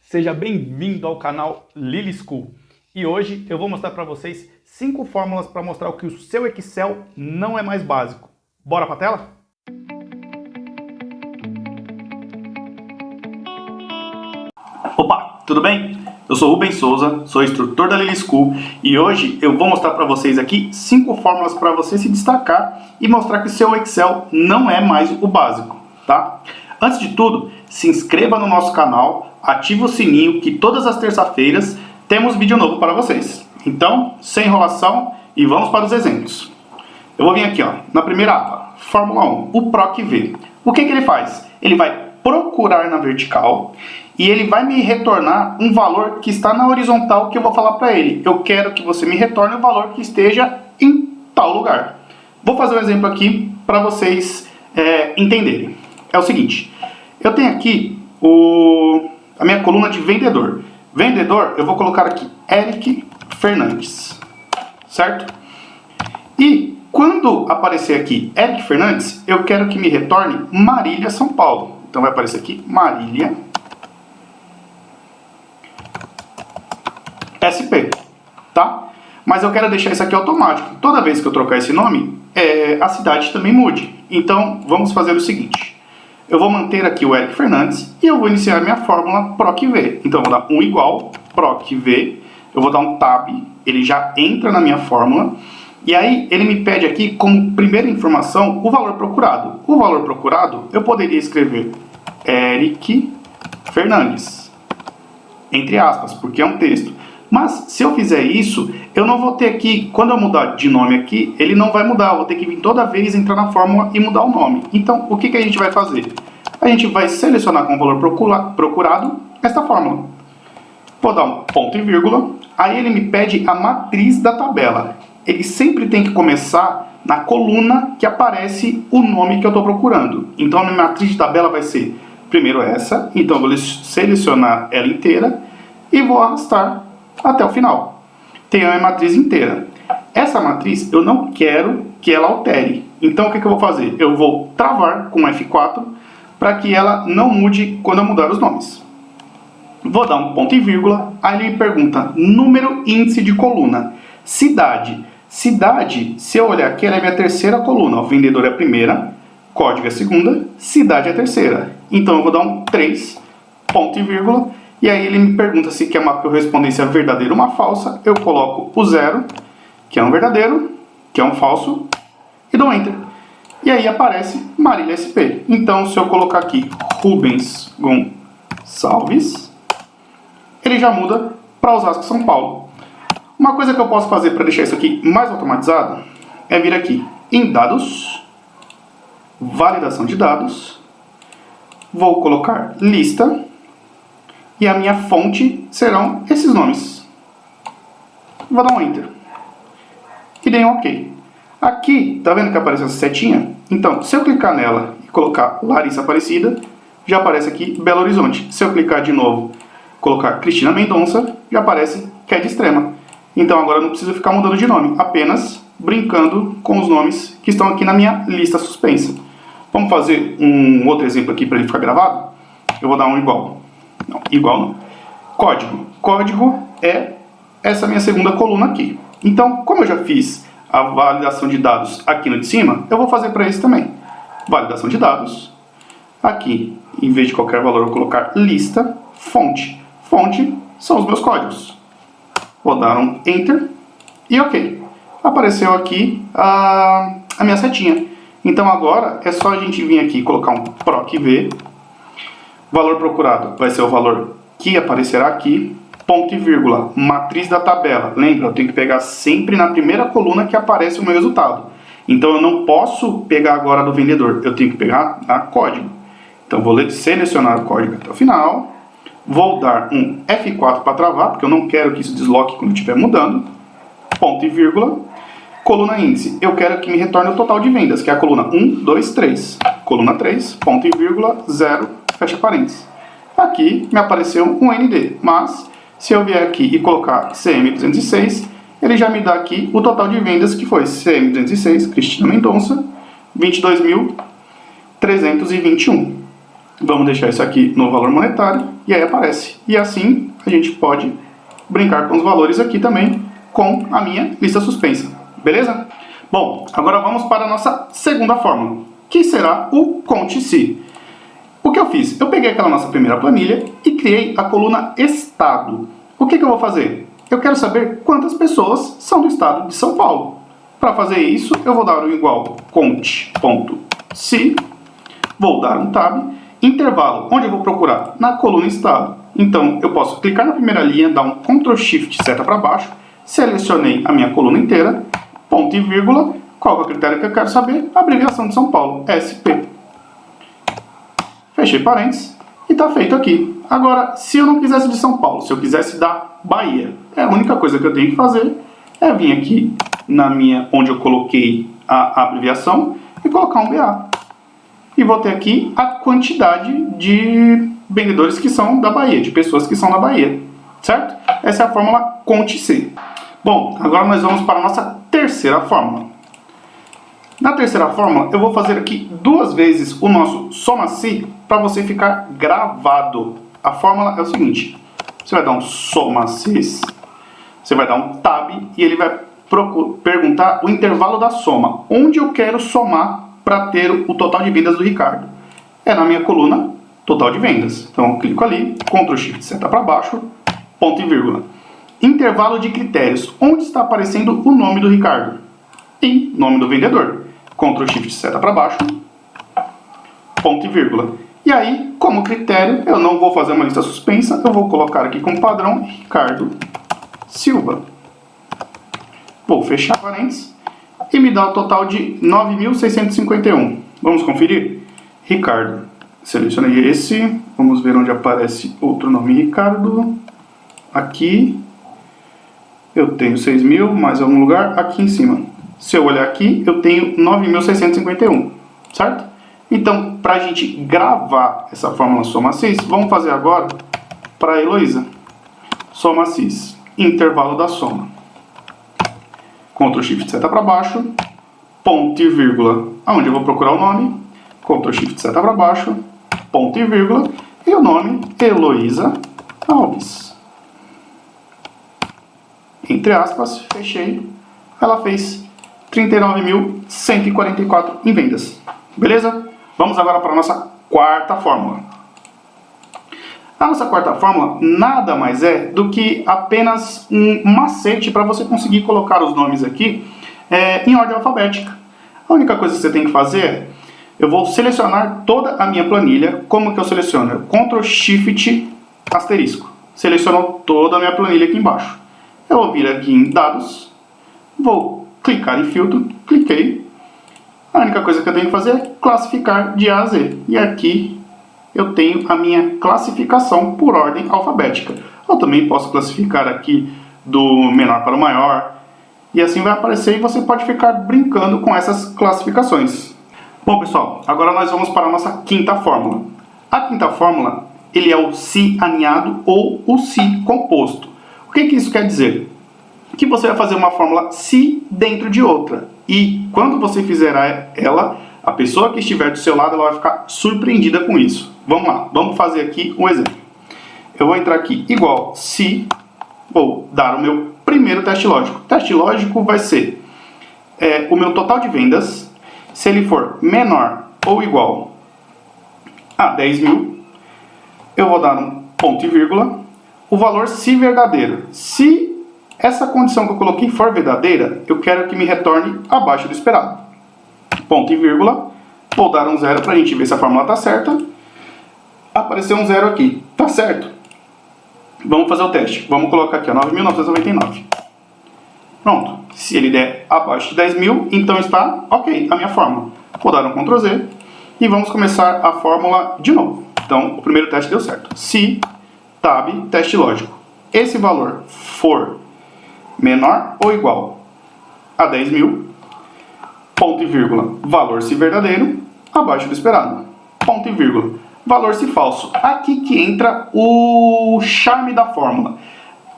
Seja bem-vindo ao canal Lily School. E hoje eu vou mostrar para vocês 5 fórmulas para mostrar que o seu Excel não é mais básico. Bora para a tela? Opa, tudo bem? Eu sou Rubens Souza, sou instrutor da Lily School e hoje eu vou mostrar para vocês aqui 5 fórmulas para você se destacar e mostrar que o seu Excel não é mais o básico, tá? Antes de tudo, se inscreva no nosso canal, ative o sininho que todas as terças-feiras temos vídeo novo para vocês. Então, sem enrolação e vamos para os exemplos. Eu vou vir aqui, ó, na primeira aba, Fórmula 1, o PROC-V. O que ele faz? Ele vai procurar na vertical e ele vai me retornar um valor que está na horizontal que eu vou falar para ele. Eu quero que você me retorne o valor que esteja em tal lugar. Vou fazer um exemplo aqui para vocês entenderem. É o seguinte, eu tenho aqui a minha coluna de vendedor. Vendedor, eu vou colocar aqui Eric Fernandes, certo? E quando aparecer aqui Eric Fernandes, eu quero que me retorne Marília, São Paulo. Então vai aparecer aqui Marília SP, tá? Mas eu quero deixar isso aqui automático. Toda vez que eu trocar esse nome, a cidade também mude. Então vamos fazer o seguinte. Eu vou manter aqui o Eric Fernandes e eu vou iniciar minha fórmula PROC-V. Então eu vou dar 1 igual PROC-V, eu vou dar um tab, ele já entra na minha fórmula. E aí ele me pede aqui como primeira informação o valor procurado. O valor procurado eu poderia escrever Eric Fernandes, entre aspas, porque é um texto. Mas se eu fizer isso, eu não vou ter aqui, quando eu mudar de nome aqui, ele não vai mudar. Eu vou ter que vir toda vez entrar na fórmula e mudar o nome. Então, o que a gente vai fazer? A gente vai selecionar com o valor procurado esta fórmula. Vou dar um ponto e vírgula. Aí ele me pede a matriz da tabela. Ele sempre tem que começar na coluna que aparece o nome que eu estou procurando. Então, a minha matriz de tabela vai ser primeiro essa. Então, eu vou selecionar ela inteira e vou arrastar até o final. Tem a minha matriz inteira. Essa matriz eu não quero que ela altere. Então o que eu vou fazer? Eu vou travar com F4 para que ela não mude quando eu mudar os nomes. Vou dar um ponto e vírgula. Aí ele me pergunta número, índice de coluna. Cidade. Cidade, se eu olhar aqui, ela é minha terceira coluna. O vendedor é a primeira, código é a segunda, cidade é a terceira. Então eu vou dar um 3, ponto e vírgula. E aí ele me pergunta se quer uma correspondência verdadeira ou uma falsa. Eu coloco o 0, que é um verdadeiro, que é um falso, e dou Enter. E aí aparece Marília SP. Então, se eu colocar aqui Rubens Gonçalves, ele já muda para Osasco, São Paulo. Uma coisa que eu posso fazer para deixar isso aqui mais automatizado é vir aqui em Dados, Validação de Dados, vou colocar Lista, e a minha fonte serão esses nomes. Vou dar um Enter. E dei um OK. Aqui, tá vendo que aparece essa setinha? Então, se eu clicar nela e colocar Larissa Aparecida, já aparece aqui Belo Horizonte. Se eu clicar de novo, colocar Cristina Mendonça, já aparece que é de Extrema. Então agora eu não preciso ficar mudando de nome, apenas brincando com os nomes que estão aqui na minha lista suspensa. Vamos fazer um outro exemplo aqui para ele ficar gravado? Eu vou dar um igual. Não, igual não. Código. Código é essa minha segunda coluna aqui. Então, como eu já fiz a validação de dados aqui no de cima, eu vou fazer para esse também. Validação de dados. Aqui, em vez de qualquer valor, eu vou colocar lista, fonte. Fonte são os meus códigos. Vou dar um Enter e OK. Apareceu aqui a minha setinha. Então agora é só a gente vir aqui e colocar um PROC-V. Valor procurado vai ser o valor que aparecerá aqui, ponto e vírgula, matriz da tabela. Lembra, eu tenho que pegar sempre na primeira coluna que aparece o meu resultado. Então eu não posso pegar agora do vendedor, eu tenho que pegar na código. Então vou selecionar o código até o final, vou dar um F4 para travar, porque eu não quero que isso desloque quando estiver mudando, ponto e vírgula, coluna índice. Eu quero que me retorne o total de vendas, que é a coluna 1, 2, 3. Coluna 3, ponto e vírgula, 0, fecha parênteses. Aqui me apareceu um ND, mas se eu vier aqui e colocar CM206, ele já me dá aqui o total de vendas que foi CM206, Cristina Mendonça, 22.321. Vamos deixar isso aqui no valor monetário e aí aparece. E assim a gente pode brincar com os valores aqui também com a minha lista suspensa. Beleza? Bom, agora vamos para a nossa segunda fórmula, que será o conte-se. O que eu fiz? Eu peguei aquela nossa primeira planilha e criei a coluna Estado. O que eu vou fazer? Eu quero saber quantas pessoas são do estado de São Paulo. Para fazer isso, eu vou dar o igual conte.se, vou dar um tab, intervalo, onde eu vou procurar? Na coluna Estado. Então, eu posso clicar na primeira linha, dar um Ctrl Shift seta para baixo, selecionei a minha coluna inteira, ponto e vírgula, qual é o critério que eu quero saber? Abreviação de São Paulo, SP. Fechei parênteses e está feito aqui. Agora, se eu não quisesse de São Paulo, se eu quisesse da Bahia, a única coisa que eu tenho que fazer é vir aqui na minha, onde eu coloquei a abreviação e colocar um BA. E vou ter aqui a quantidade de vendedores que são da Bahia, de pessoas que são da Bahia, certo? Essa é a fórmula conte-se. Bom, agora nós vamos para a nossa terceira fórmula. Na terceira fórmula, eu vou fazer aqui 2 vezes o nosso soma-se para você ficar gravado. A fórmula é o seguinte: você vai dar um soma-se, você vai dar um tab e ele vai perguntar o intervalo da soma. Onde eu quero somar para ter o total de vendas do Ricardo? É na minha coluna total de vendas. Então eu clico ali, Ctrl Shift seta para baixo, ponto e vírgula. Intervalo de critérios. Onde está aparecendo o nome do Ricardo? Em nome do vendedor. Ctrl Shift seta para baixo, ponto e vírgula. E aí, como critério, eu não vou fazer uma lista suspensa, eu vou colocar aqui como padrão Ricardo Silva. Vou fechar parênteses e me dá o total de 9.651. Vamos conferir? Ricardo. Selecionei esse. Vamos ver onde aparece outro nome Ricardo. Aqui. Eu tenho 6.000, mais algum lugar aqui em cima. Se eu olhar aqui, eu tenho 9.651, certo? Então, para a gente gravar essa fórmula soma-cis, vamos fazer agora para a Heloísa. Soma-cis, intervalo da soma. Ctrl Shift seta para baixo, ponto e vírgula, onde eu vou procurar o nome. Ctrl Shift seta para baixo, ponto e vírgula, e o nome Heloísa Alves. Entre aspas, fechei. Ela fez 39.144 em vendas. Beleza? Vamos agora para a nossa quarta fórmula. A nossa quarta fórmula nada mais é do que apenas um macete para você conseguir colocar os nomes aqui em ordem alfabética. A única coisa que você tem que fazer é, eu vou selecionar toda a minha planilha. Como que eu seleciono? Eu Ctrl Shift asterisco. Seleciono toda a minha planilha aqui embaixo. Eu vou vir aqui em dados, vou clicar em filtro, cliquei. A única coisa que eu tenho que fazer é classificar de A a Z. E aqui eu tenho a minha classificação por ordem alfabética. Eu também posso classificar aqui do menor para o maior. E assim vai aparecer e você pode ficar brincando com essas classificações. Bom, pessoal, agora nós vamos para a nossa quinta fórmula. A quinta fórmula, ele é o se aninhado ou o se composto. O que isso quer dizer? Que você vai fazer uma fórmula se dentro de outra. E quando você fizer ela, a pessoa que estiver do seu lado ela vai ficar surpreendida com isso. Vamos lá, vamos fazer aqui um exemplo. Eu vou entrar aqui igual se, vou dar o meu primeiro teste lógico. O teste lógico vai ser o meu total de vendas. Se ele for menor ou igual a 10.000, eu vou dar um ponto e vírgula. O valor se verdadeiro. Se essa condição que eu coloquei for verdadeira, eu quero que me retorne abaixo do esperado. Ponto e vírgula. Vou dar um 0 para a gente ver se a fórmula está certa. Apareceu um 0 aqui. Está certo? Vamos fazer o teste. Vamos colocar aqui, 9.999. Pronto. Se ele der abaixo de 10.000, então está ok a minha fórmula. Vou dar um Ctrl Z e vamos começar a fórmula de novo. Então, o primeiro teste deu certo. Se tab, teste lógico. Esse valor for menor ou igual a 10.000, ponto e vírgula, valor se verdadeiro, abaixo do esperado, ponto e vírgula, valor se falso. Aqui que entra o charme da fórmula.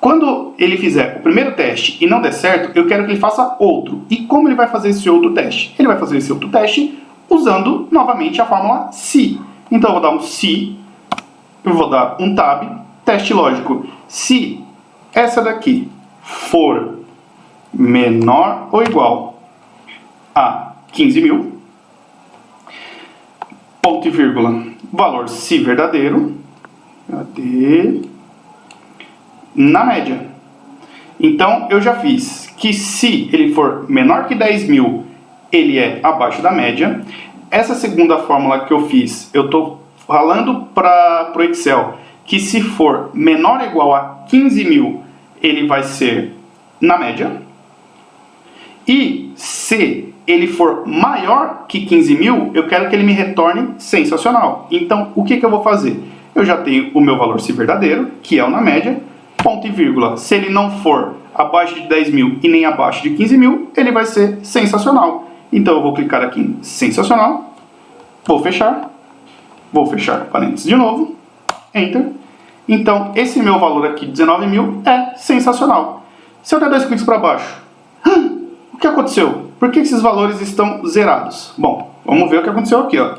Quando ele fizer o primeiro teste e não der certo, eu quero que ele faça outro. E como ele vai fazer esse outro teste? Ele vai fazer esse outro teste usando novamente a fórmula se. Então eu vou dar um se, eu vou dar um tab, teste lógico. Se essa daqui for menor ou igual a 15.000, ponto e vírgula, valor se verdadeiro, na média. Então eu já fiz que se ele for menor que 10.000, ele é abaixo da média. Essa segunda fórmula que eu fiz, eu estou falando para o Excel, que se for menor ou igual a 15.000, ele vai ser na média. E se ele for maior que 15.000, eu quero que ele me retorne sensacional. Então, o que eu vou fazer? Eu já tenho o meu valor se verdadeiro, que é o na média, ponto e vírgula. Se ele não for abaixo de 10.000 e nem abaixo de 15.000, ele vai ser sensacional. Então, eu vou clicar aqui em sensacional, vou fechar parênteses de novo, Enter. Então, esse meu valor aqui, 19.000, é sensacional. Se eu der 2 cliques para baixo, o que aconteceu? Por que esses valores estão zerados? Bom, vamos ver o que aconteceu aqui, ó.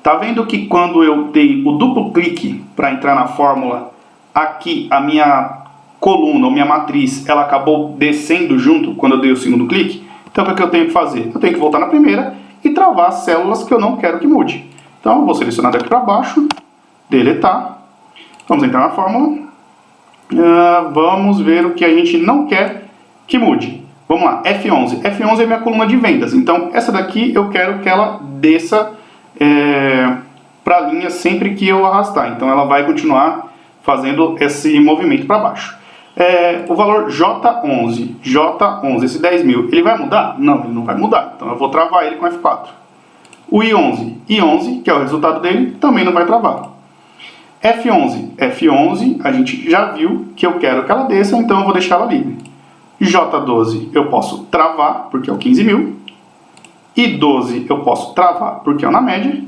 Tá vendo que quando eu dei o duplo clique para entrar na fórmula, aqui a minha coluna, ou minha matriz, ela acabou descendo junto quando eu dei o segundo clique? Então, o que eu tenho que fazer? Eu tenho que voltar na primeira e travar as células que eu não quero que mude. Então, eu vou selecionar daqui para baixo, deletar. Vamos entrar na fórmula. Vamos ver o que a gente não quer que mude. Vamos lá, F11. F11 é minha coluna de vendas. Então, essa daqui eu quero que ela desça para a linha sempre que eu arrastar. Então, ela vai continuar fazendo esse movimento para baixo. O valor J11, esse 10.000, ele vai mudar? Não, ele não vai mudar. Então, eu vou travar ele com F4. O I11, que é o resultado dele, também não vai travar. F11, a gente já viu que eu quero que ela desça, então eu vou deixar ela livre. J12 eu posso travar, porque é o 15.000. I12 eu posso travar, porque é o na média.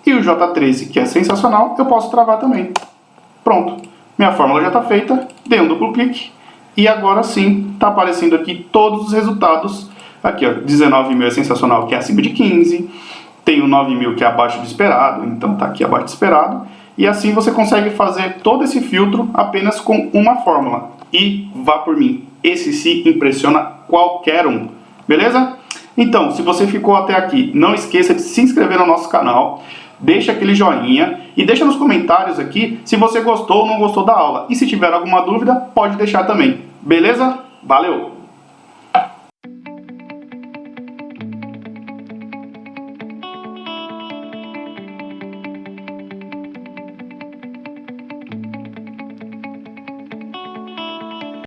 E o J13, que é sensacional, eu posso travar também. Pronto, minha fórmula já está feita, dei um duplo clique. E agora sim, está aparecendo aqui todos os resultados. Aqui, ó, 19.000 é sensacional, que é acima de 15. Tem o 9.000, que é abaixo do esperado, então está aqui abaixo do esperado. E assim você consegue fazer todo esse filtro apenas com uma fórmula. E vá por mim, esse se impressiona qualquer um, beleza? Então, se você ficou até aqui, não esqueça de se inscrever no nosso canal, deixa aquele joinha e deixa nos comentários aqui se você gostou ou não gostou da aula. E se tiver alguma dúvida, pode deixar também, beleza? Valeu!